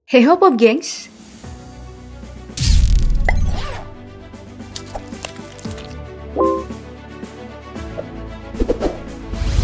Hey ho Pop Gengs,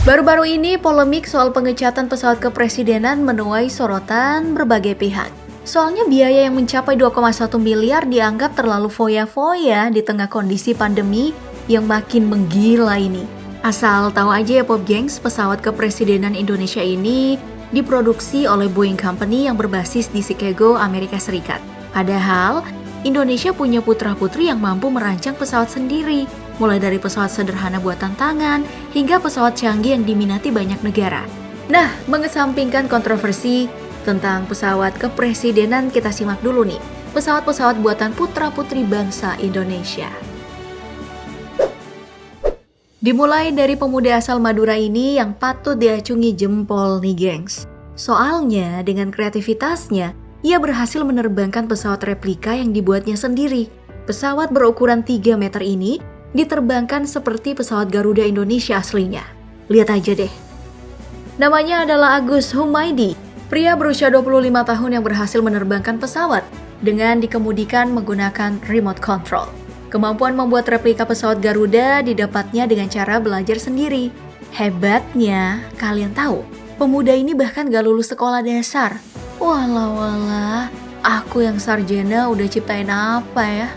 baru-baru ini polemik soal pengecatan pesawat kepresidenan menuai sorotan berbagai pihak. Soalnya biaya yang mencapai 2,1 miliar dianggap terlalu foya-foya di tengah kondisi pandemi yang makin menggila ini. Asal tahu aja ya Pop Gengs, pesawat kepresidenan Indonesia ini diproduksi oleh Boeing Company yang berbasis di Chicago, Amerika Serikat. Padahal, Indonesia punya putra-putri yang mampu merancang pesawat sendiri, mulai dari pesawat sederhana buatan tangan hingga pesawat canggih yang diminati banyak negara. Nah, mengesampingkan kontroversi tentang pesawat kepresidenan, kita simak dulu nih, pesawat-pesawat buatan putra-putri bangsa Indonesia. Dimulai dari pemuda asal Madura ini yang patut diacungi jempol nih gengs. Soalnya dengan kreativitasnya, ia berhasil menerbangkan pesawat replika yang dibuatnya sendiri. Pesawat berukuran 3 meter ini diterbangkan seperti pesawat Garuda Indonesia aslinya. Lihat aja deh. Namanya adalah Agus Humaydi, pria berusia 25 tahun yang berhasil menerbangkan pesawat dengan dikemudikan menggunakan remote control. Kemampuan membuat replika pesawat Garuda didapatnya dengan cara belajar sendiri. Hebatnya, kalian tahu, pemuda ini bahkan gak lulus sekolah dasar. Walah, aku yang sarjana udah ciptain apa ya?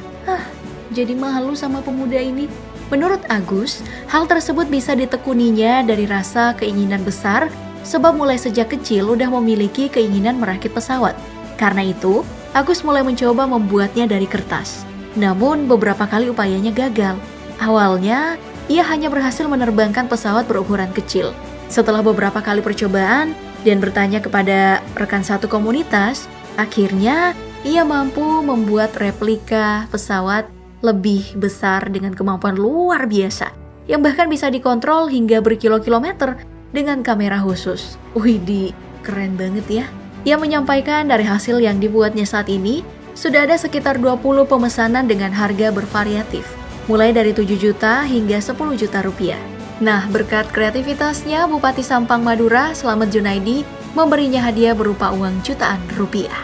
Jadi malu sama pemuda ini. Menurut Agus, hal tersebut bisa ditekuninya dari rasa keinginan besar, sebab mulai sejak kecil udah memiliki keinginan merakit pesawat. Karena itu, Agus mulai mencoba membuatnya dari kertas. Namun beberapa kali upayanya gagal. Awalnya, ia hanya berhasil menerbangkan pesawat berukuran kecil. Setelah beberapa kali percobaan dan bertanya kepada rekan satu komunitas, akhirnya ia mampu membuat replika pesawat lebih besar dengan kemampuan luar biasa, yang bahkan bisa dikontrol hingga berkilo-kilometer dengan kamera khusus. Widih, keren banget ya. Ia menyampaikan dari hasil yang dibuatnya saat ini, sudah ada sekitar 20 pemesanan dengan harga bervariatif, mulai dari 7 juta hingga 10 juta rupiah. Nah, berkat kreativitasnya, Bupati Sampang Madura, Slamet Junaidi, memberinya hadiah berupa uang jutaan rupiah.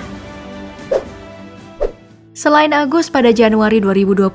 Selain Agus, pada Januari 2020,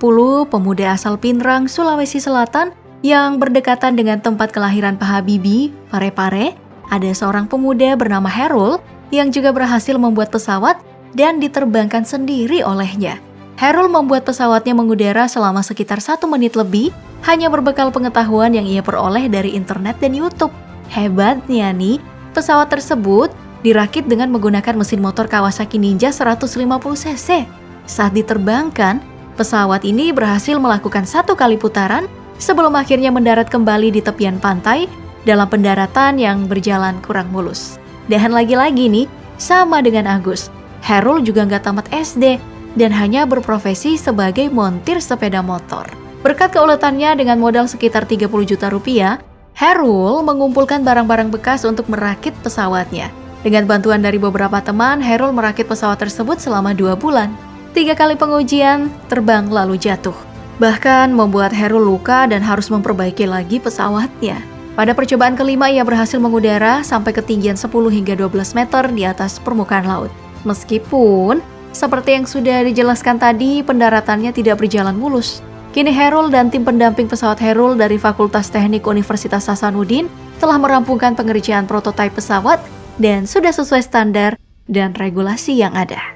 pemuda asal Pinrang, Sulawesi Selatan, yang berdekatan dengan tempat kelahiran Pak Habibie, Parepare, ada seorang pemuda bernama Herul yang juga berhasil membuat pesawat dan diterbangkan sendiri olehnya. Herul membuat pesawatnya mengudara selama sekitar 1 menit lebih, hanya berbekal pengetahuan yang ia peroleh dari internet dan YouTube. Hebatnya nih, pesawat tersebut dirakit dengan menggunakan mesin motor Kawasaki Ninja 150 cc. Saat diterbangkan, pesawat ini berhasil melakukan 1 kali putaran sebelum akhirnya mendarat kembali di tepian pantai dalam pendaratan yang berjalan kurang mulus. Dan lagi-lagi nih, sama dengan Agus, Herul juga nggak tamat SD dan hanya berprofesi sebagai montir sepeda motor. Berkat keuletannya dengan modal sekitar 30 juta rupiah, Herul mengumpulkan barang-barang bekas untuk merakit pesawatnya. Dengan bantuan dari beberapa teman, Herul merakit pesawat tersebut selama 2 bulan. 3 kali pengujian, terbang lalu jatuh. Bahkan membuat Herul luka dan harus memperbaiki lagi pesawatnya. Pada percobaan kelima, ia berhasil mengudara sampai ketinggian 10 hingga 12 meter di atas permukaan laut. Meskipun, seperti yang sudah dijelaskan tadi, pendaratannya tidak berjalan mulus. Kini Herul dan tim pendamping pesawat Herul dari Fakultas Teknik Universitas Hasanuddin telah merampungkan pengerjaan prototipe pesawat dan sudah sesuai standar dan regulasi yang ada.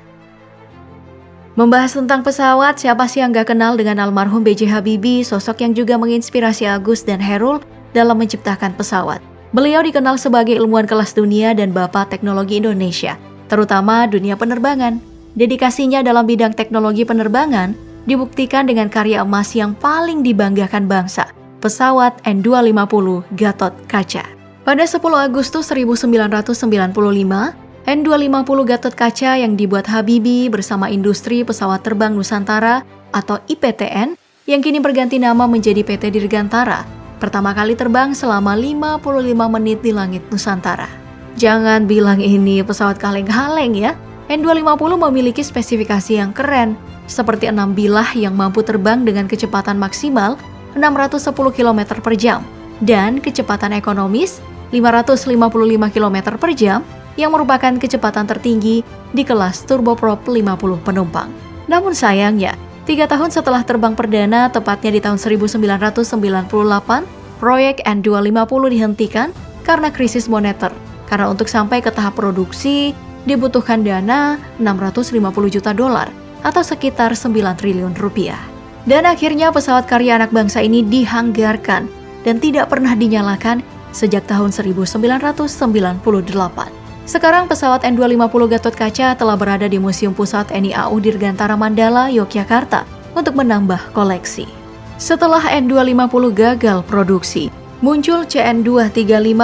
Membahas tentang pesawat, siapa sih yang gak kenal dengan almarhum B.J. Habibie, sosok yang juga menginspirasi Agus dan Herul dalam menciptakan pesawat. Beliau dikenal sebagai ilmuwan kelas dunia dan bapak teknologi Indonesia, terutama dunia penerbangan. Dedikasinya dalam bidang teknologi penerbangan dibuktikan dengan karya emas yang paling dibanggakan bangsa, pesawat N250 Gatot Kaca. Pada 10 Agustus 1995, N250 Gatot Kaca yang dibuat Habibie bersama Industri Pesawat Terbang Nusantara atau IPTN yang kini berganti nama menjadi PT Dirgantara, pertama kali terbang selama 55 menit di langit Nusantara. Jangan bilang ini pesawat kaleng-kaleng ya. N250 memiliki spesifikasi yang keren, seperti 6 bilah yang mampu terbang dengan kecepatan maksimal 610 km per jam dan kecepatan ekonomis 555 km per jam yang merupakan kecepatan tertinggi di kelas turboprop 50 penumpang. Namun sayangnya, 3 tahun setelah terbang perdana, tepatnya di tahun 1998, proyek N250 dihentikan karena krisis moneter. Karena untuk sampai ke tahap produksi, dibutuhkan dana 650 juta dolar atau sekitar 9 triliun rupiah. Dan akhirnya pesawat karya anak bangsa ini dihanggarkan dan tidak pernah dinyalakan sejak tahun 1998. Sekarang pesawat N250 Gatot-Kaca telah berada di Museum Pusat TNI AU Dirgantara Mandala, Yogyakarta untuk menambah koleksi. Setelah N250 gagal produksi, muncul CN235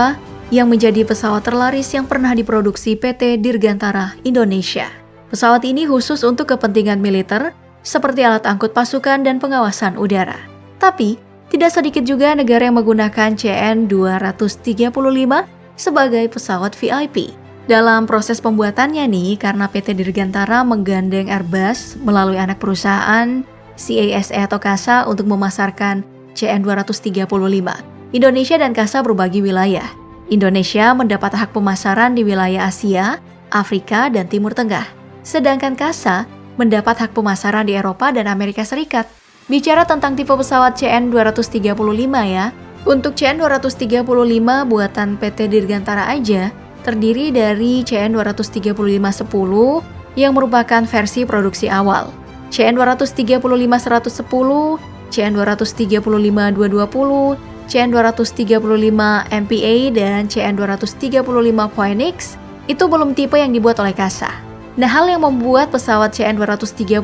yang menjadi pesawat terlaris yang pernah diproduksi PT Dirgantara Indonesia. Pesawat ini khusus untuk kepentingan militer, seperti alat angkut pasukan dan pengawasan udara. Tapi, tidak sedikit juga negara yang menggunakan CN235 sebagai pesawat VIP. Dalam proses pembuatannya nih, karena PT Dirgantara menggandeng Airbus melalui anak perusahaan CASA atau KASA untuk memasarkan CN235. Indonesia dan KASA berbagi wilayah. Indonesia mendapat hak pemasaran di wilayah Asia, Afrika, dan Timur Tengah. Sedangkan KASA mendapat hak pemasaran di Eropa dan Amerika Serikat. Bicara tentang tipe pesawat CN235 ya, untuk CN235 buatan PT Dirgantara aja, terdiri dari CN235-10 yang merupakan versi produksi awal, CN235-110, CN235-220, CN235 MPA, dan CN235.X itu belum tipe yang dibuat oleh KASA. Nah, hal yang membuat pesawat CN235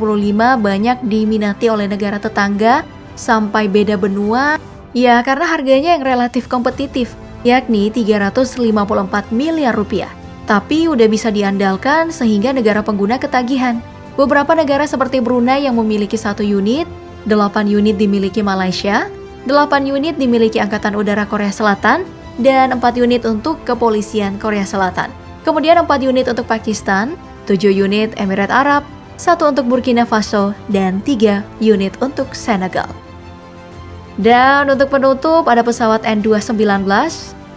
banyak diminati oleh negara tetangga sampai beda benua, ya karena harganya yang relatif kompetitif, yakni 354 miliar rupiah. Tapi udah bisa diandalkan sehingga negara pengguna ketagihan. Beberapa negara seperti Brunei yang memiliki 1 unit, 8 unit dimiliki Malaysia, 8 unit dimiliki Angkatan Udara Korea Selatan, dan 4 unit untuk Kepolisian Korea Selatan. Kemudian 4 unit untuk Pakistan, 7 unit Emirat Arab, 1 untuk Burkina Faso, dan 3 unit untuk Senegal. Dan untuk penutup ada pesawat N219.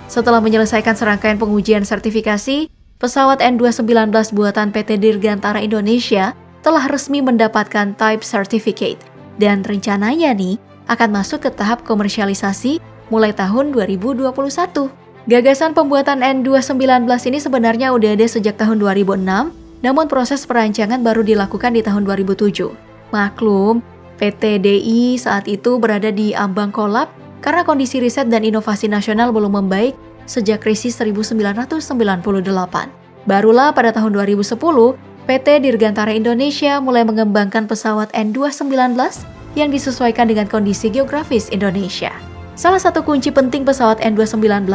Setelah menyelesaikan serangkaian pengujian sertifikasi, pesawat N219 buatan PT Dirgantara Indonesia telah resmi mendapatkan Type Certificate dan rencananya nih akan masuk ke tahap komersialisasi mulai tahun 2021. Gagasan pembuatan N219 ini sebenarnya udah ada sejak tahun 2006, namun proses perancangan baru dilakukan di tahun 2007. Maklum, PT DI saat itu berada di ambang kolap karena kondisi riset dan inovasi nasional belum membaik sejak krisis 1998. Barulah pada tahun 2010, PT Dirgantara Indonesia mulai mengembangkan pesawat N219 yang disesuaikan dengan kondisi geografis Indonesia. Salah satu kunci penting pesawat N219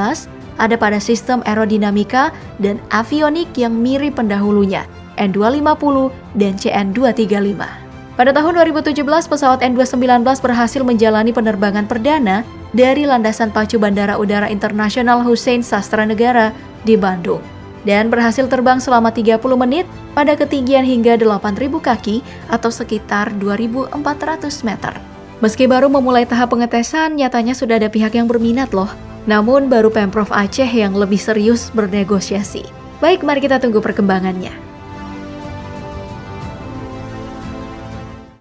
ada pada sistem aerodinamika dan avionik yang mirip pendahulunya, N250 dan CN235. Pada tahun 2017, pesawat N219 berhasil menjalani penerbangan perdana dari landasan pacu Bandara Udara Internasional Hussein Sastranegara di Bandung dan berhasil terbang selama 30 menit pada ketinggian hingga 8.000 kaki atau sekitar 2.400 meter. Meski baru memulai tahap pengetesan, nyatanya sudah ada pihak yang berminat loh. Namun baru Pemprov Aceh yang lebih serius bernegosiasi. Baik, mari kita tunggu perkembangannya.